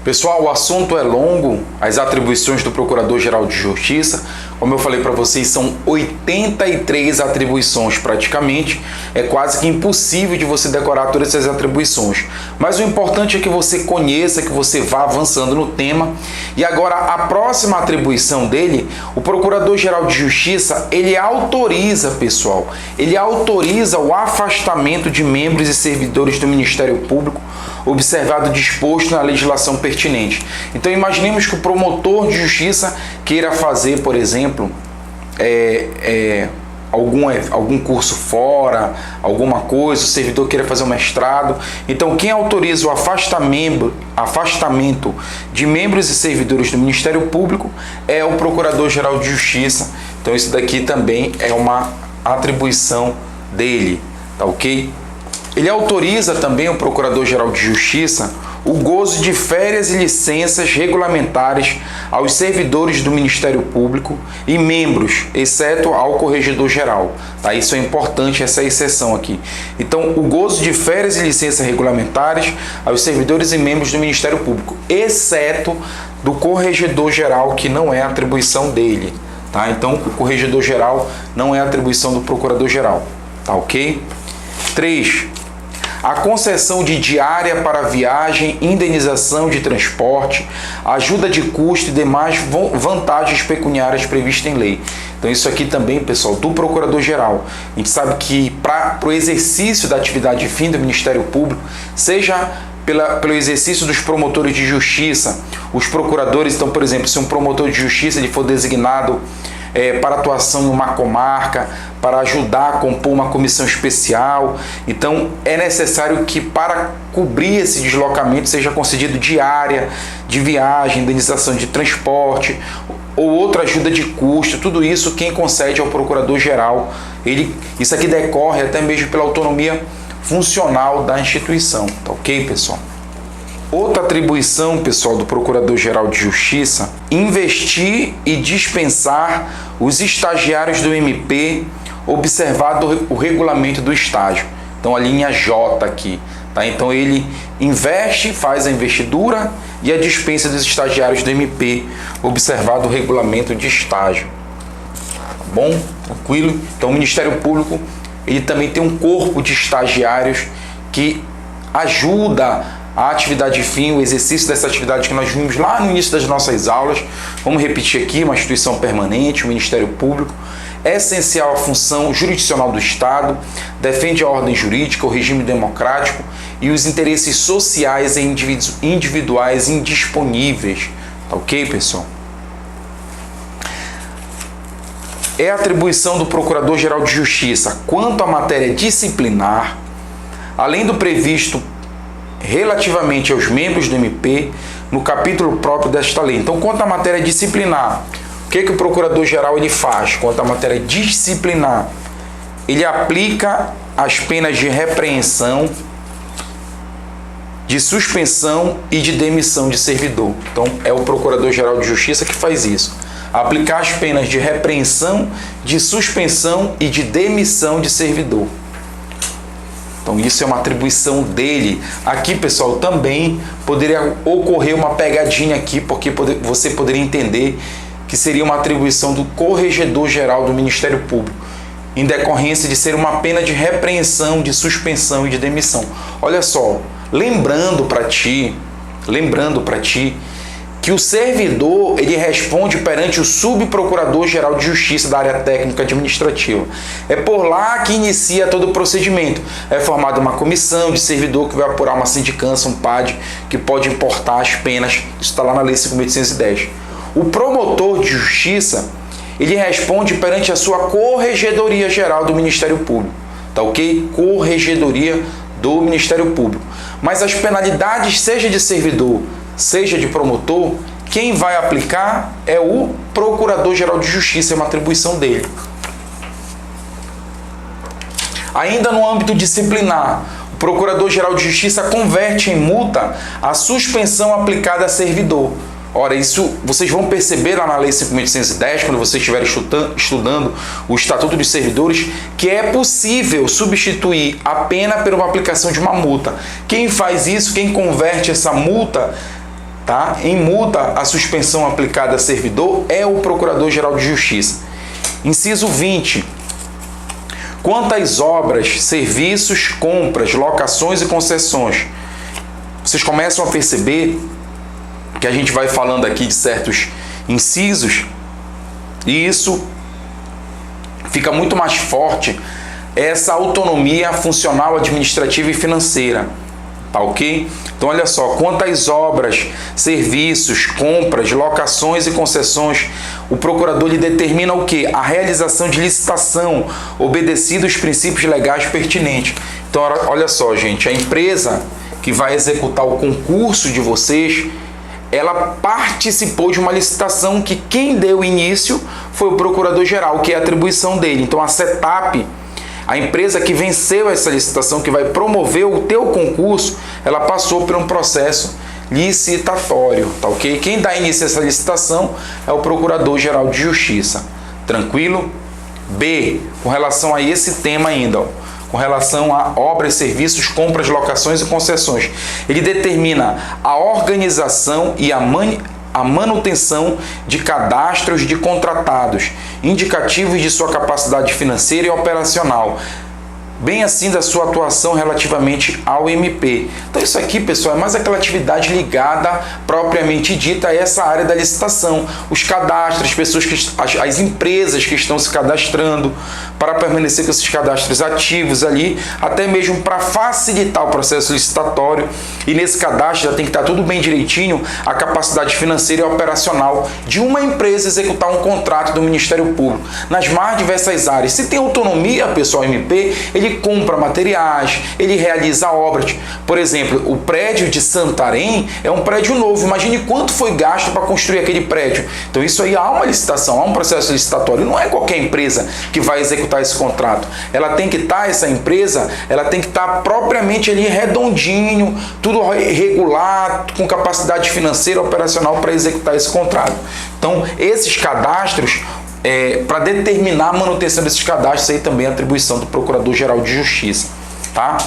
Pessoal, o assunto é longo, as atribuições do Procurador-Geral de Justiça, como eu falei para vocês, são 83 atribuições praticamente, é quase que impossível de você decorar todas essas atribuições. Mas o importante é que você conheça, que você vá avançando no tema. E agora, a próxima atribuição dele, o Procurador-Geral de Justiça, ele autoriza, pessoal, ele autoriza o afastamento de membros e servidores do Ministério Público, observado o disposto na legislação pertinente. Então imaginemos que o promotor de justiça queira fazer, por exemplo, algum curso fora, alguma coisa, o servidor queira fazer um mestrado. Então quem autoriza o afastamento de membros e servidores do Ministério Público é o Procurador-Geral de Justiça. Então isso daqui também é uma atribuição dele, tá ok? Ele autoriza também o Procurador-Geral de Justiça o gozo de férias e licenças regulamentares aos servidores do Ministério Público e membros, exceto ao Corregedor-Geral. Tá? Isso é importante, essa exceção aqui. Então, o gozo de férias e licenças regulamentares aos servidores e membros do Ministério Público, exceto do Corregedor-Geral, que não é atribuição dele. Tá? Então, o Corregedor-Geral não é atribuição do Procurador-Geral. Tá ok? 3. A concessão de diária para viagem, indenização de transporte, ajuda de custo e demais vantagens pecuniárias previstas em lei. Então isso aqui também, pessoal, do Procurador-Geral. A gente sabe que para o exercício da atividade fim do Ministério Público, seja pelo exercício dos promotores de justiça, os procuradores, então, por exemplo, se um promotor de justiça ele for designado para atuação em uma comarca, para ajudar a compor uma comissão especial. Então, é necessário que para cobrir esse deslocamento seja concedido diária de viagem, indenização de transporte ou outra ajuda de custo. Tudo isso quem concede é o Procurador-Geral. Isso aqui decorre até mesmo pela autonomia funcional da instituição. Tá ok, pessoal? Outra atribuição, pessoal, do Procurador-Geral de Justiça, investir e dispensar os estagiários do MP, observado o regulamento do estágio. Então, a linha J aqui. Tá? Então, ele investe, faz a investidura e a dispensa dos estagiários do MP, observado o regulamento de estágio. Tá bom? Tranquilo? Então, o Ministério Público ele também tem um corpo de estagiários que ajuda a atividade fim, o exercício dessa atividade que nós vimos lá no início das nossas aulas. Vamos repetir aqui: uma instituição permanente, o Ministério Público, é essencial à função jurisdicional do Estado, defende a ordem jurídica, o regime democrático e os interesses sociais e individuais indisponíveis. Tá ok, pessoal? É atribuição do Procurador-Geral de Justiça quanto à matéria disciplinar, além do previsto relativamente aos membros do MP, no capítulo próprio desta lei. Então, quanto à matéria disciplinar, o que o Procurador-Geral ele faz? Quanto à matéria disciplinar, ele aplica as penas de repreensão, de suspensão e de demissão de servidor. Então, é o Procurador-Geral de Justiça que faz isso. Aplicar as penas de repreensão, de suspensão e de demissão de servidor. Então isso é uma atribuição dele. Aqui, pessoal, também poderia ocorrer uma pegadinha aqui, porque você poderia entender que seria uma atribuição do Corregedor-Geral do Ministério Público, em decorrência de ser uma pena de repreensão, de suspensão e de demissão. Olha só, lembrando para ti que o servidor ele responde perante o Subprocurador-Geral de Justiça da área técnica administrativa. É por lá que inicia todo o procedimento. É formada uma comissão de servidor que vai apurar uma sindicância, um PAD, que pode importar as penas. Isso está lá na Lei 5.810. O promotor de justiça ele responde perante a sua Corregedoria-Geral do Ministério Público. Tá ok? Corregedoria do Ministério Público. Mas as penalidades, seja de servidor, seja de promotor, quem vai aplicar é o Procurador-Geral de Justiça, é uma atribuição dele. Ainda no âmbito disciplinar, o Procurador-Geral de Justiça converte em multa a suspensão aplicada a servidor. Ora, isso vocês vão perceber lá na Lei 5.810, quando vocês estiverem estudando o Estatuto dos Servidores, que é possível substituir a pena por uma aplicação de uma multa. Quem faz isso, quem converte essa multa tá? Em multa, a suspensão aplicada a servidor é o Procurador-Geral de Justiça. Inciso 20. Quanto às obras, serviços, compras, locações e concessões, vocês começam a perceber que a gente vai falando aqui de certos incisos e isso fica muito mais forte, essa autonomia funcional, administrativa e financeira. Tá ok? Então olha só, quanto às obras, serviços, compras, locações e concessões, o procurador lhe determina o quê? A realização de licitação, obedecido os princípios legais pertinentes. Então olha só, gente, a empresa que vai executar o concurso de vocês, ela participou de uma licitação que quem deu início foi o Procurador-Geral, que é a atribuição dele. Então a CETAP, a empresa que venceu essa licitação, que vai promover o teu concurso, ela passou por um processo licitatório, tá ok? Quem dá início a essa licitação é o Procurador-Geral de Justiça. Tranquilo? B, com relação a esse tema ainda, ó, com relação a obras, serviços, compras, locações e concessões. Ele determina a organização e a manutenção de cadastros de contratados, indicativos de sua capacidade financeira e operacional, bem assim da sua atuação relativamente ao MP. Então isso aqui, pessoal, é mais aquela atividade ligada propriamente dita a essa área da licitação. Os cadastros, as empresas que estão se cadastrando, para permanecer com esses cadastros ativos ali, até mesmo para facilitar o processo licitatório. E nesse cadastro já tem que estar tudo bem direitinho, a capacidade financeira e operacional de uma empresa executar um contrato do Ministério Público nas mais diversas áreas. Se tem autonomia, pessoal, MP, ele compra materiais, ele realiza obras. Por exemplo, o prédio de Santarém é um prédio novo. Imagine quanto foi gasto para construir aquele prédio. Então isso aí há uma licitação, há um processo licitatório. Não é qualquer empresa que vai executar esse contrato. Ela tem que estar, essa empresa, ela tem que estar propriamente ali redondinho, tudo regular, com capacidade financeira, operacional para executar esse contrato. Então, esses cadastros, para determinar a manutenção desses cadastros, aí também é atribuição do Procurador-Geral de Justiça, tá?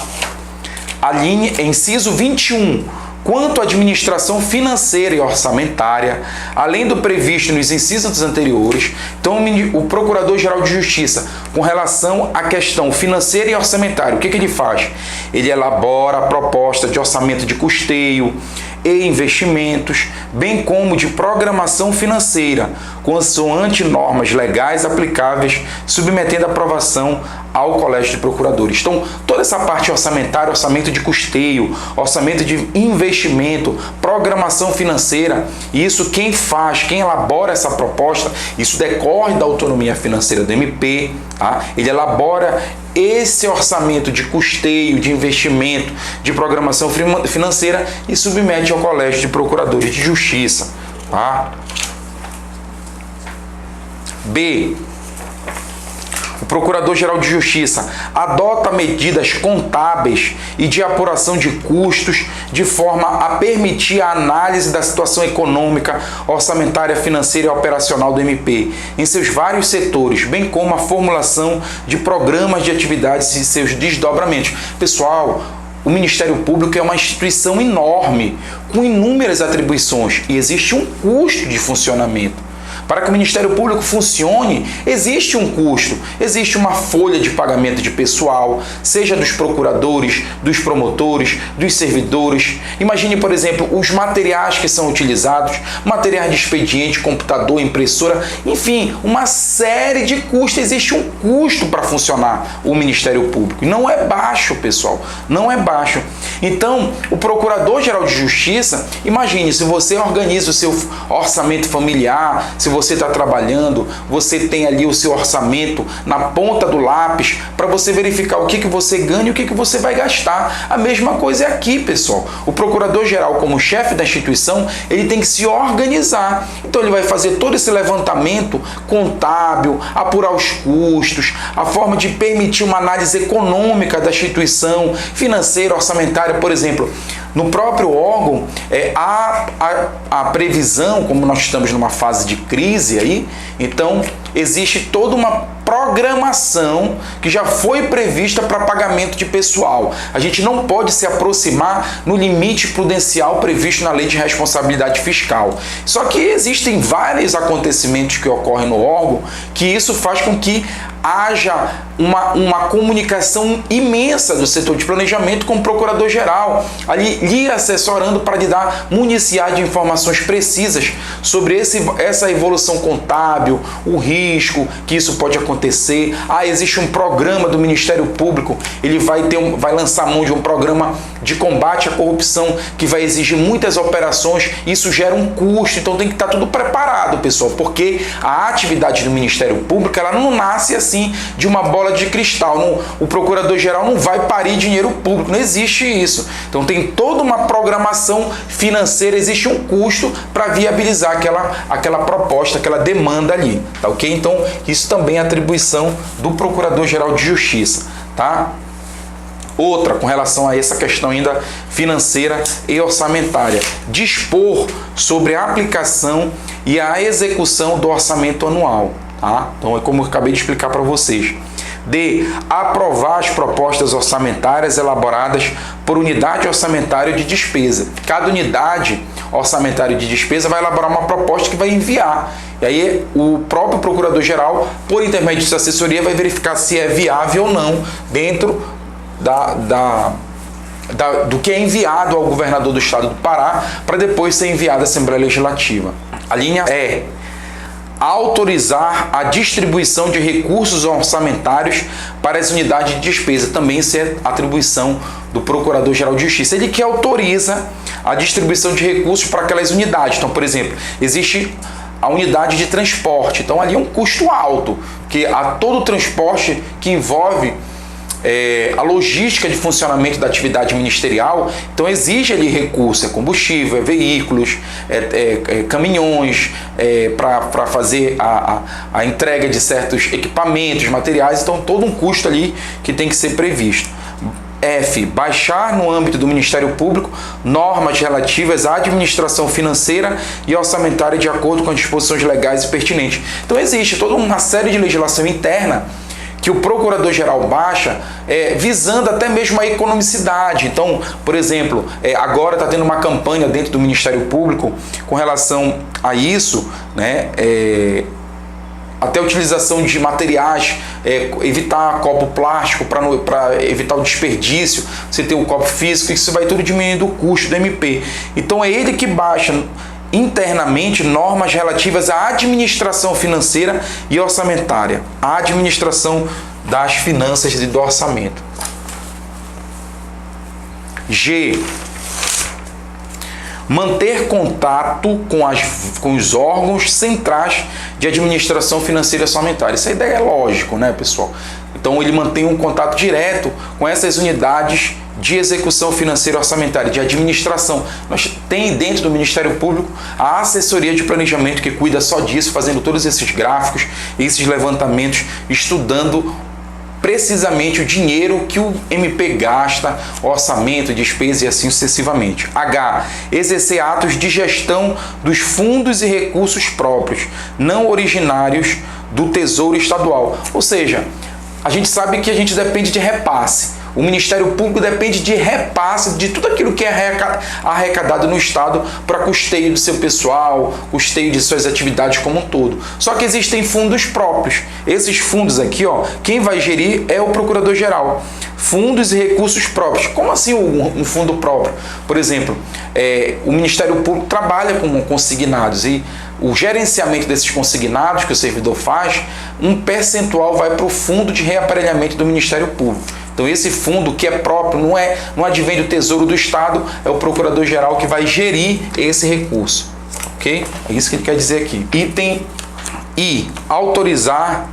A linha, inciso 21. Quanto à administração financeira e orçamentária, além do previsto nos incisos anteriores, então o Procurador-Geral de Justiça, com relação à questão financeira e orçamentária, o que ele faz? Ele elabora a proposta de orçamento de custeio e investimentos, bem como de programação financeira, consoante normas legais aplicáveis, submetendo a aprovação ao Colégio de Procuradores. Então, toda essa parte orçamentária, orçamento de custeio, orçamento de investimento, programação financeira, isso quem faz, quem elabora essa proposta, isso decorre da autonomia financeira do MP, tá? Ele elabora esse orçamento de custeio, de investimento, de programação financeira e submete ao Colégio de Procuradores de Justiça, tá? B. O Procurador-Geral de Justiça adota medidas contábeis e de apuração de custos de forma a permitir a análise da situação econômica, orçamentária, financeira e operacional do MP em seus vários setores, bem como a formulação de programas de atividades e seus desdobramentos. Pessoal, o Ministério Público é uma instituição enorme, com inúmeras atribuições e existe um custo de funcionamento. Para que o Ministério Público funcione, existe um custo, existe uma folha de pagamento de pessoal, seja dos procuradores, dos promotores, dos servidores. Imagine, por exemplo, os materiais que são utilizados, materiais de expediente, computador, impressora, enfim, uma série de custos. Existe um custo para funcionar o Ministério Público. Não é baixo, pessoal, não é baixo. Então, o Procurador-Geral de Justiça, imagine, se você organiza o seu orçamento familiar, se você está trabalhando, você tem ali o seu orçamento na ponta do lápis para você verificar o que você ganha e o que você vai gastar. A mesma coisa é aqui, pessoal. O Procurador-Geral, como chefe da instituição, ele tem que se organizar. Então ele vai fazer todo esse levantamento contábil, apurar os custos, a forma de permitir uma análise econômica da instituição, financeira, orçamentária, orçamentária, por exemplo, no próprio órgão, a previsão, como nós estamos numa fase de crise aí, então existe toda uma programação que já foi prevista para pagamento de pessoal. A gente não pode se aproximar no limite prudencial previsto na Lei de Responsabilidade Fiscal. Só que existem vários acontecimentos que ocorrem no órgão que isso faz com que haja uma comunicação imensa do setor de planejamento com o procurador-geral, ali lhe assessorando para lhe dar municiar de informações precisas sobre essa evolução contábil, o risco que isso pode acontecer. Existe um programa do Ministério Público, ele vai lançar mão de um programa de combate à corrupção que vai exigir muitas operações, isso gera um custo, então tem que estar tudo preparado, pessoal, porque a atividade do Ministério Público, ela não nasce assim de uma bola de cristal, o procurador-geral não vai parir dinheiro público, não existe isso. Então tem toda uma programação financeira, existe um custo para viabilizar aquela proposta, aquela demanda ali, tá ok? Então isso também é atribuição do Procurador-Geral de Justiça, tá? Outra, com relação a essa questão ainda financeira e orçamentária, dispor sobre a aplicação e a execução do orçamento anual, tá? Então é como eu acabei de explicar para vocês. D. Aprovar as propostas orçamentárias elaboradas por unidade orçamentária de despesa. Cada unidade orçamentária de despesa vai elaborar uma proposta que vai enviar. E aí o próprio Procurador-Geral, por intermédio de assessoria, vai verificar se é viável ou não dentro do que é enviado ao governador do estado do Pará para depois ser enviado à Assembleia Legislativa. A linha E. Autorizar a distribuição de recursos orçamentários para as unidades de despesa, também isso é atribuição do Procurador-Geral de Justiça. Ele que autoriza a distribuição de recursos para aquelas unidades. Então, por exemplo, existe a unidade de transporte, então ali é um custo alto, que a todo o transporte que envolve a logística de funcionamento da atividade ministerial, então exige ali recurso, combustível, veículos, caminhões, para fazer a entrega de certos equipamentos, materiais, então todo um custo ali que tem que ser previsto. F. Baixar no âmbito do Ministério Público normas relativas à administração financeira e orçamentária de acordo com as disposições legais e pertinentes. Então existe toda uma série de legislação interna que o Procurador-Geral baixa, visando até mesmo a economicidade. Então, por exemplo, agora está tendo uma campanha dentro do Ministério Público com relação a isso, né? Até a utilização de materiais, evitar copo plástico para evitar o desperdício, você ter um copo físico, isso vai tudo diminuindo o custo do MP. Então é ele que baixa internamente normas relativas à administração financeira e orçamentária, à administração das finanças e do orçamento. G. Manter contato com os órgãos centrais de administração financeira e orçamentária. Isso aí é lógico, né, pessoal? Então ele mantém um contato direto com essas unidades de execução financeira e orçamentária, de administração. Nós tem dentro do Ministério Público a assessoria de planejamento que cuida só disso, fazendo todos esses gráficos, esses levantamentos, estudando precisamente o dinheiro que o MP gasta, orçamento, despesa e assim sucessivamente. H. Exercer atos de gestão dos fundos e recursos próprios, não originários do Tesouro Estadual. Ou seja, a gente sabe que a gente depende de repasse. O Ministério Público depende de repasse de tudo aquilo que é arrecadado no Estado para custeio do seu pessoal, custeio de suas atividades como um todo. Só que existem fundos próprios. Esses fundos aqui, quem vai gerir é o Procurador-Geral. Fundos e recursos próprios. Como assim um fundo próprio? Por exemplo, o Ministério Público trabalha com consignados e o gerenciamento desses consignados que o servidor faz, um percentual vai para o fundo de reaparelhamento do Ministério Público. Então esse fundo que é próprio, não advém do Tesouro do Estado, é o Procurador-Geral que vai gerir esse recurso. Ok? É isso que ele quer dizer aqui. Item I. Autorizar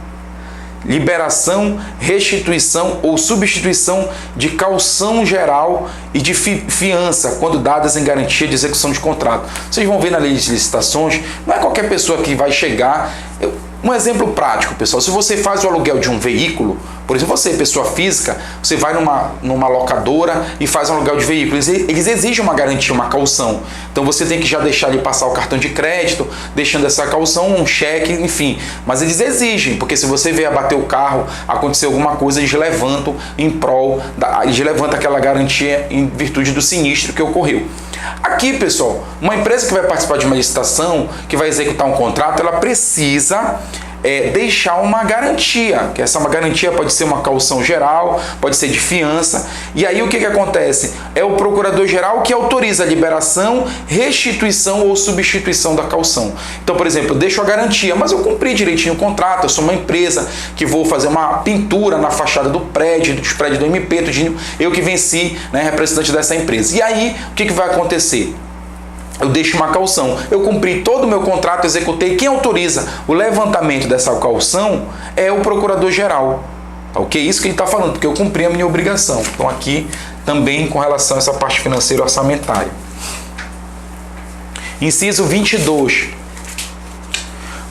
liberação, restituição ou substituição de caução geral e de fiança quando dadas em garantia de execução de contrato. Vocês vão ver na lei de licitações, não é qualquer pessoa que vai chegar. Um exemplo prático, pessoal, se você faz o aluguel de um veículo, por exemplo, você, pessoa física, você vai numa locadora e faz um aluguel de veículo, eles exigem uma garantia, uma caução. Então você tem que já deixar ali passar o cartão de crédito, deixando essa caução, um cheque, enfim. Mas eles exigem, porque se você vier abater o carro, acontecer alguma coisa, eles levantam em prol, eles levantam aquela garantia em virtude do sinistro que ocorreu. Aqui, pessoal, uma empresa que vai participar de uma licitação, que vai executar um contrato, ela precisa deixar uma garantia, que essa uma garantia pode ser uma caução geral, pode ser de fiança, e aí o que acontece? É o procurador-geral que autoriza a liberação, restituição ou substituição da caução. Então, por exemplo, eu deixo a garantia, mas eu cumpri direitinho o contrato, eu sou uma empresa que vou fazer uma pintura na fachada do prédio, dos prédios do MP, eu que venci, né, representante dessa empresa. E aí, o que vai acontecer? Eu deixo uma caução. Eu cumpri todo o meu contrato, executei. Quem autoriza o levantamento dessa caução é o procurador-geral. Ok? Isso que ele está falando, porque eu cumpri a minha obrigação. Então, aqui também com relação a essa parte financeira orçamentária. Inciso 22.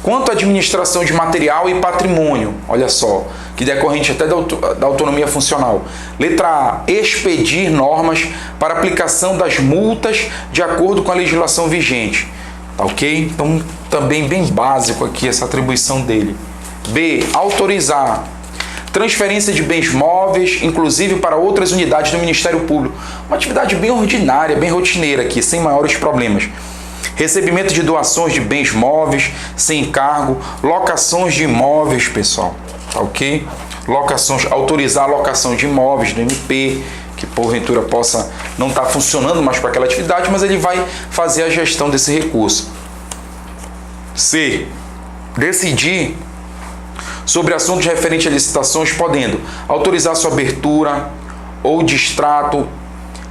Quanto à administração de material e patrimônio, olha só, que decorrente até da autonomia funcional. Letra A, expedir normas para aplicação das multas de acordo com a legislação vigente. Tá ok? Então, também bem básico aqui essa atribuição dele. B, autorizar transferência de bens móveis, inclusive para outras unidades do Ministério Público. Uma atividade bem ordinária, bem rotineira aqui, sem maiores problemas. Recebimento de doações de bens móveis sem encargo, locações de imóveis, pessoal, tá ok? Locações, autorizar a locação de imóveis do MP, que porventura possa não estar funcionando mais para aquela atividade, mas ele vai fazer a gestão desse recurso. C. Decidir sobre assuntos referentes a licitações, podendo autorizar sua abertura ou distrato,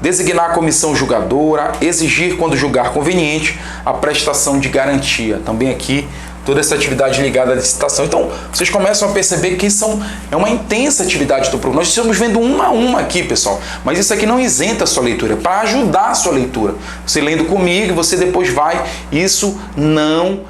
designar a comissão julgadora, exigir, quando julgar conveniente, a prestação de garantia. Também aqui, toda essa atividade ligada à licitação. Então, vocês começam a perceber que isso é uma intensa atividade do programa. Nós estamos vendo uma a uma aqui, pessoal. Mas isso aqui não isenta a sua leitura, é para ajudar a sua leitura. Você lendo comigo, você depois vai. Isso não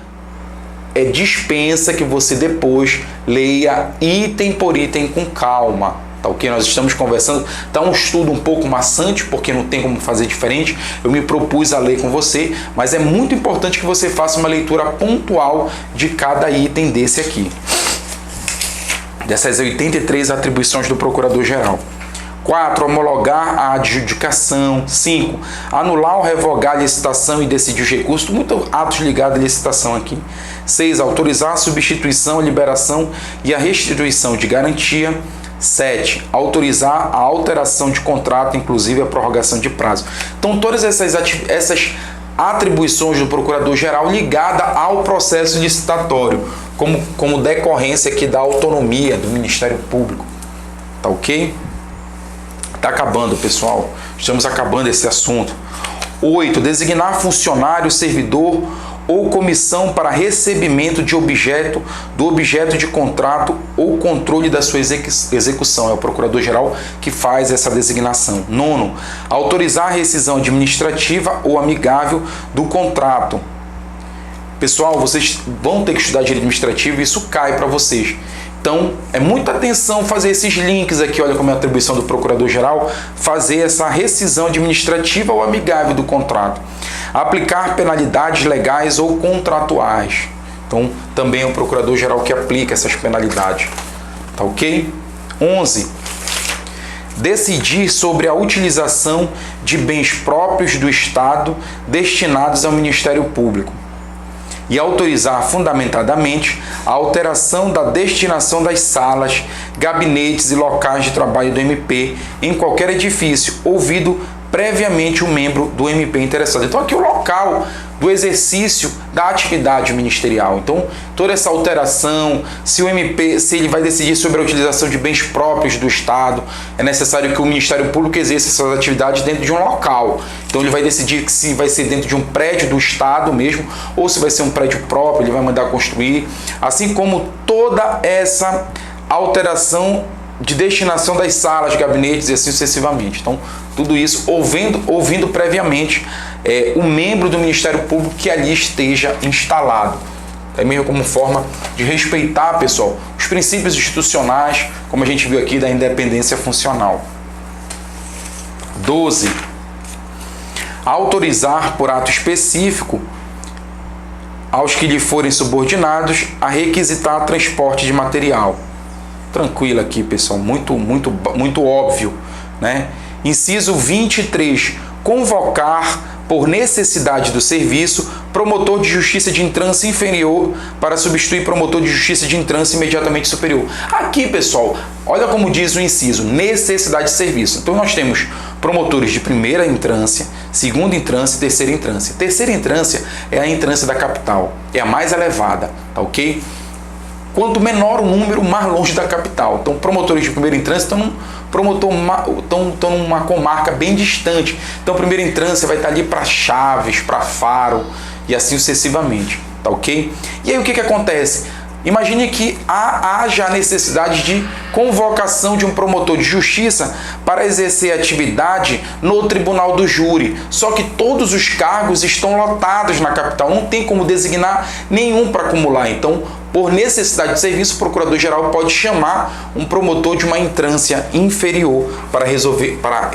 dispensa que você depois leia item por item com calma. Tá ok? Nós estamos conversando, tá um estudo um pouco maçante, porque não tem como fazer diferente. Eu me propus a ler com você, mas é muito importante que você faça uma leitura pontual de cada item desse aqui. Dessas 83 atribuições do Procurador-Geral. 4. Homologar a adjudicação. 5. Anular ou revogar a licitação e decidir os recursos. Muitos atos ligados à licitação aqui. 6. Autorizar a substituição, a liberação e a restituição de garantia. 7. Autorizar a alteração de contrato, inclusive a prorrogação de prazo. Então, todas essas atribuições do Procurador-Geral ligada ao processo licitatório, como decorrência aqui da autonomia do Ministério Público. Tá ok? Tá acabando, pessoal. Estamos acabando esse assunto. 8. Designar funcionário, servidor ou comissão para recebimento de do objeto de contrato ou controle da sua execução. É o Procurador-Geral que faz essa designação. 9. Autorizar a rescisão administrativa ou amigável do contrato. Pessoal, vocês vão ter que estudar direito administrativo e isso cai para vocês. Então, é muita atenção fazer esses links aqui, olha como é a atribuição do Procurador-Geral, fazer essa rescisão administrativa ou amigável do contrato. Aplicar penalidades legais ou contratuais. Então, também é o Procurador-Geral que aplica essas penalidades. Tá ok? 11. Decidir sobre a utilização de bens próprios do Estado destinados ao Ministério Público. E autorizar fundamentadamente a alteração da destinação das salas, gabinetes e locais de trabalho do MP em qualquer edifício, ouvido previamente o membro do MP interessado. Então, aqui o local do exercício da atividade ministerial. Então, toda essa alteração, se o MP, se ele vai decidir sobre a utilização de bens próprios do Estado, é necessário que o Ministério Público exerça essas atividades dentro de um local. Então, ele vai decidir se vai ser dentro de um prédio do Estado mesmo, ou se vai ser um prédio próprio, ele vai mandar construir. Assim como toda essa alteração de destinação das salas, gabinetes e assim sucessivamente. Então, tudo isso ouvindo previamente o membro do Ministério Público que ali esteja instalado. até mesmo como forma de respeitar, pessoal, os princípios institucionais, como a gente viu aqui, da independência funcional. 12. Autorizar por ato específico aos que lhe forem subordinados a requisitar transporte de material. Tranquilo aqui, pessoal, muito óbvio, né? Inciso 23. Convocar por necessidade do serviço promotor de justiça de entrância inferior para substituir promotor de justiça de entrância imediatamente superior. Aqui, pessoal, olha como diz o inciso, necessidade de serviço. Então nós temos promotores de primeira entrância, segunda entrância e terceira entrância. Terceira entrância é a entrância da capital, é a mais elevada, tá ok? Quanto menor o número, mais longe da capital. Então, promotores de primeira entrância estão numa comarca bem distante. Então, primeira entrância vai estar ali para Chaves, para Faro e assim sucessivamente, tá ok? E aí o que acontece? Imagine que haja a necessidade de convocação de um promotor de justiça para exercer atividade no tribunal do júri. Só que todos os cargos estão lotados na capital, não tem como designar nenhum para acumular. Então, por necessidade de serviço, o procurador-geral pode chamar um promotor de uma entrância inferior para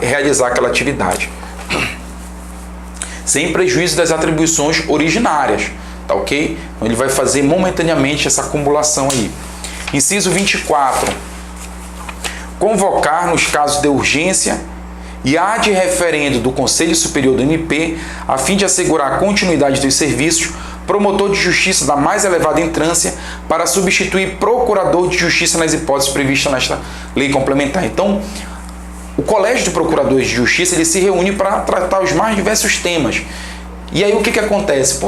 realizar aquela atividade, sem prejuízo das atribuições originárias. Tá ok? Então ele vai fazer momentaneamente essa acumulação aí. Inciso 24. Convocar nos casos de urgência e ad referendo do Conselho Superior do MP, a fim de assegurar a continuidade dos serviços, promotor de justiça da mais elevada entrância para substituir procurador de justiça nas hipóteses previstas nesta lei complementar. Então, o Colégio de Procuradores de Justiça ele se reúne para tratar os mais diversos temas. E aí o que acontece?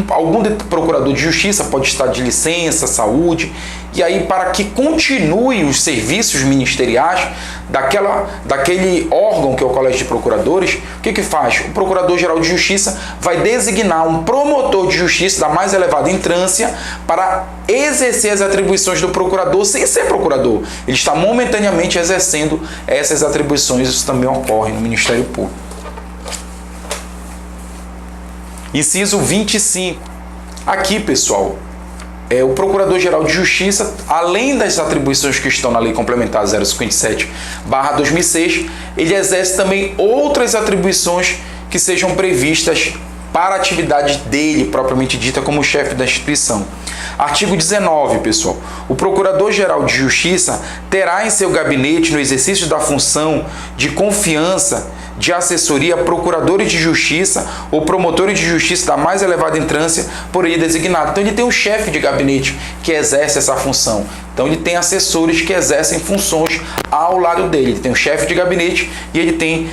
Algum procurador de justiça pode estar de licença, saúde, e aí para que continue os serviços ministeriais daquele órgão que é o Colégio de Procuradores, o que faz? O Procurador-Geral de Justiça vai designar um promotor de justiça da mais elevada entrância para exercer as atribuições do procurador sem ser procurador. Ele está momentaneamente exercendo essas atribuições, isso também ocorre no Ministério Público. Inciso 25. Aqui, pessoal, o Procurador-Geral de Justiça, além das atribuições que estão na Lei Complementar 057/2006, ele exerce também outras atribuições que sejam previstas para a atividade dele, propriamente dita, como chefe da instituição. Artigo 19, pessoal. O Procurador-Geral de Justiça terá em seu gabinete, no exercício da função de confiança, de assessoria, procuradores de justiça ou promotores de justiça da mais elevada entrância por ele designado. Então ele tem um chefe de gabinete que exerce essa função. Então ele tem assessores que exercem funções ao lado dele. Ele tem um chefe de gabinete e ele tem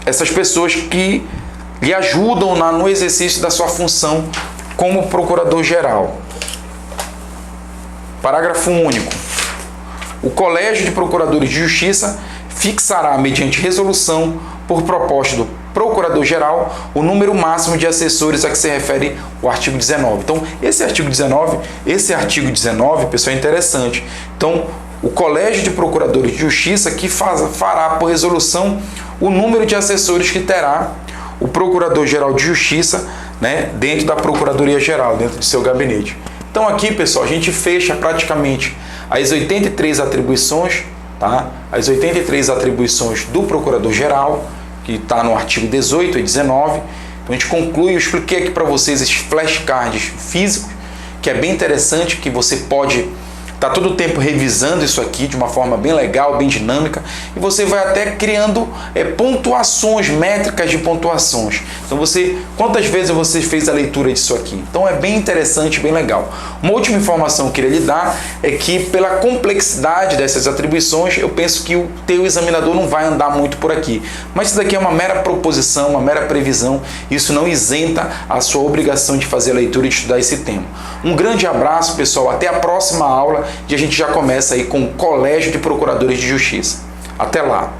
essas pessoas que lhe ajudam no exercício da sua função como procurador-geral. Parágrafo único. O Colégio de Procuradores de Justiça fixará, mediante resolução, por proposta do Procurador-Geral, o número máximo de assessores a que se refere o artigo 19. Então, esse artigo 19, pessoal, é interessante. Então, o Colégio de Procuradores de Justiça que fará por resolução o número de assessores que terá o Procurador-Geral de Justiça, né, dentro da Procuradoria-Geral, dentro do seu gabinete. Então, aqui, pessoal, a gente fecha praticamente as 83 atribuições, tá? As 83 atribuições do Procurador-Geral, que está no artigo 18 e 19. Então a gente conclui, eu expliquei aqui para vocês esses flashcards físicos, que é bem interessante, que você pode estar todo o tempo revisando isso aqui de uma forma bem legal, bem dinâmica, e você vai até criando pontuações, métricas de pontuações. Então quantas vezes você fez a leitura disso aqui? Então é bem interessante, bem legal. Uma última informação que eu queria lhe dar é que pela complexidade dessas atribuições, eu penso que o teu examinador não vai andar muito por aqui. Mas isso daqui é uma mera proposição, uma mera previsão, isso não isenta a sua obrigação de fazer a leitura e de estudar esse tema. Um grande abraço, pessoal, até a próxima aula, e a gente já começa aí com o Colégio de Procuradores de Justiça. Até lá!